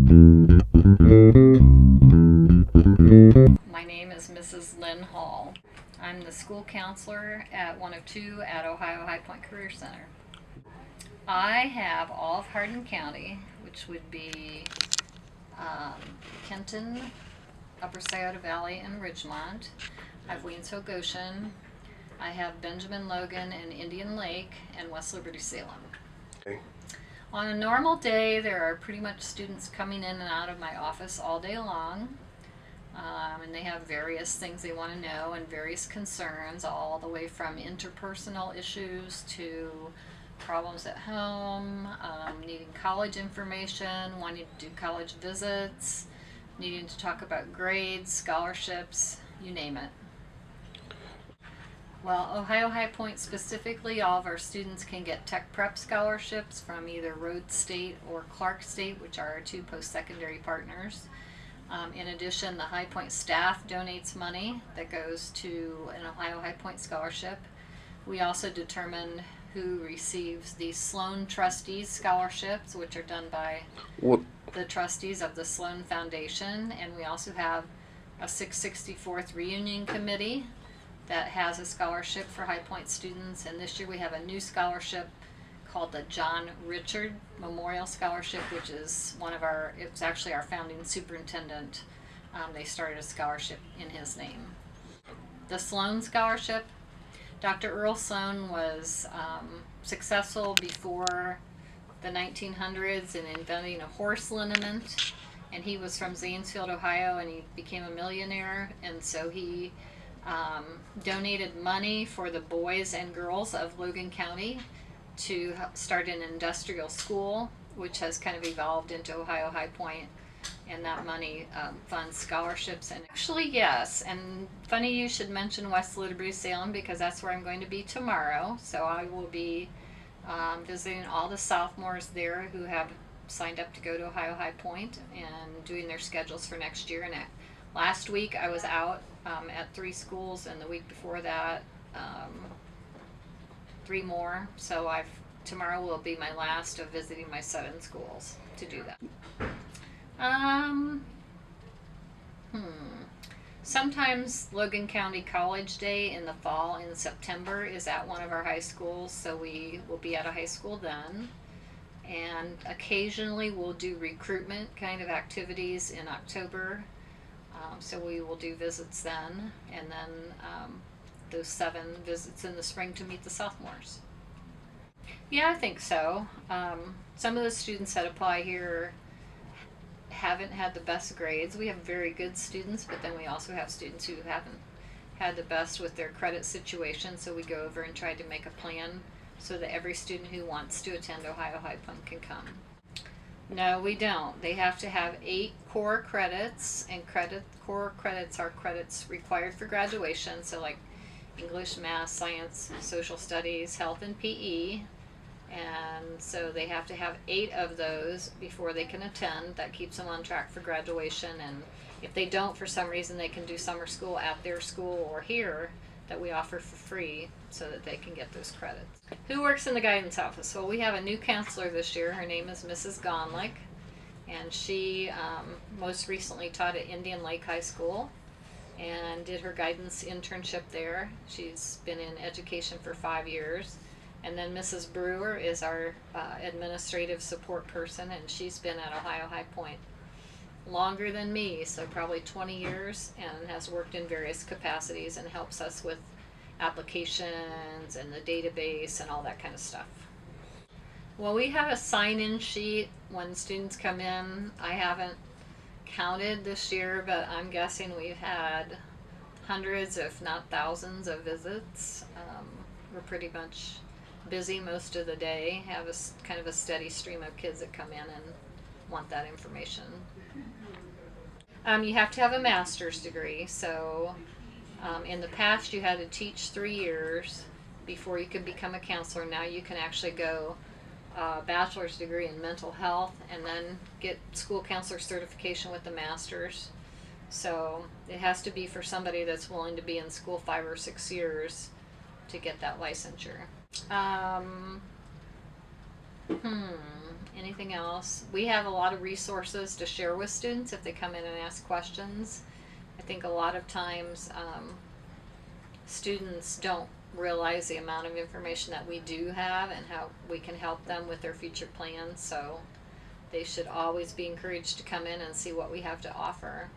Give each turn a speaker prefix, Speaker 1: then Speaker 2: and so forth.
Speaker 1: My name is Mrs. Lynn Hall. I'm the school counselor at one of two at Ohio High Point Career Center. I have all of Hardin County, which would be Kenton, Upper Scioto Valley, and Ridgemont. I have Waynesville Goshen. I have Benjamin Logan and Indian Lake and West Liberty Salem.
Speaker 2: Okay.
Speaker 1: On a normal day, there are pretty much students coming in and out of my office all day long. And they have various things they want to know and various concerns, all the way from interpersonal issues to problems at home, needing college information, wanting to do college visits, needing to talk about grades, scholarships, you name it. Well, Ohio High Point specifically, all of our students can get tech prep scholarships from either Rhodes State or Clark State, which are our two post-secondary partners. In addition, the High Point staff donates money that goes to an Ohio High Point scholarship. We also determine who receives the Sloan Trustees scholarships, which are done by the trustees of the Sloan Foundation. And we also have a 664th Reunion Committee that has a scholarship for High Point students. And this year we have a new scholarship called the John Richard Memorial Scholarship, which is it's actually our founding superintendent. They started a scholarship in his name. The Sloan Scholarship, Dr. Earl Sloan was successful before the 1900s in inventing a horse liniment, and he was from Zanesfield, Ohio, and he became a millionaire, and so he donated money for the boys and girls of Logan County to start an industrial school, which has kind of evolved into Ohio High Point, and that money funds scholarships. And actually, yes, and funny you should mention West Liberty Salem, because that's where I'm going to be tomorrow. So I will be visiting all the sophomores there who have signed up to go to Ohio High Point and doing their schedules for next year. And last week I was out at 3 schools, and the week before that 3 more. So tomorrow will be my last of visiting my 7 schools to do that. Sometimes Logan County College Day in the fall in September is at one of our high schools, so we will be at a high school then. And occasionally we'll do recruitment kind of activities in October, so we will do visits then, and then those 7 visits in the spring to meet the sophomores. Yeah, I think so. Some of the students that apply here haven't had the best grades. We have very good students, but then we also have students who haven't had the best with their credit situation, so we go over and try to make a plan so that every student who wants to attend Ohio High Point can come. No, we don't. They have to have 8 core credits, and core credits are credits required for graduation, so like English, math, science, social studies, health, and PE. And so they have to have 8 of those before they can attend. That keeps them on track for graduation. And if they don't, for some reason, they can do summer school at their school or here that we offer for free so that they can get those credits. Who works in the guidance office? Well, we have a new counselor this year. Her name is Mrs. Gonlick, and she most recently taught at Indian Lake High School and did her guidance internship there. She's been in education for 5 years. And then Mrs. Brewer is our administrative support person, and she's been at Ohio High Point longer than me, so probably 20 years, and has worked in various capacities and helps us with applications and the database and all that kind of stuff. Well, we have a sign-in sheet when students come in. I haven't counted this year, but I'm guessing we've had hundreds, if not thousands, of visits. We're pretty much busy most of the day, have a kind of a steady stream of kids that come in and want that information. You have to have a master's degree, so in the past you had to teach 3 years before you could become a counselor. Now you can actually go bachelor's degree in mental health and then get school counselor certification with the master's. So it has to be for somebody that's willing to be in school 5 or 6 years to get that licensure. Anything else? We have a lot of resources to share with students if they come in and ask questions. I think a lot of times students don't realize the amount of information that we do have and how we can help them with their future plans. So they should always be encouraged to come in and see what we have to offer.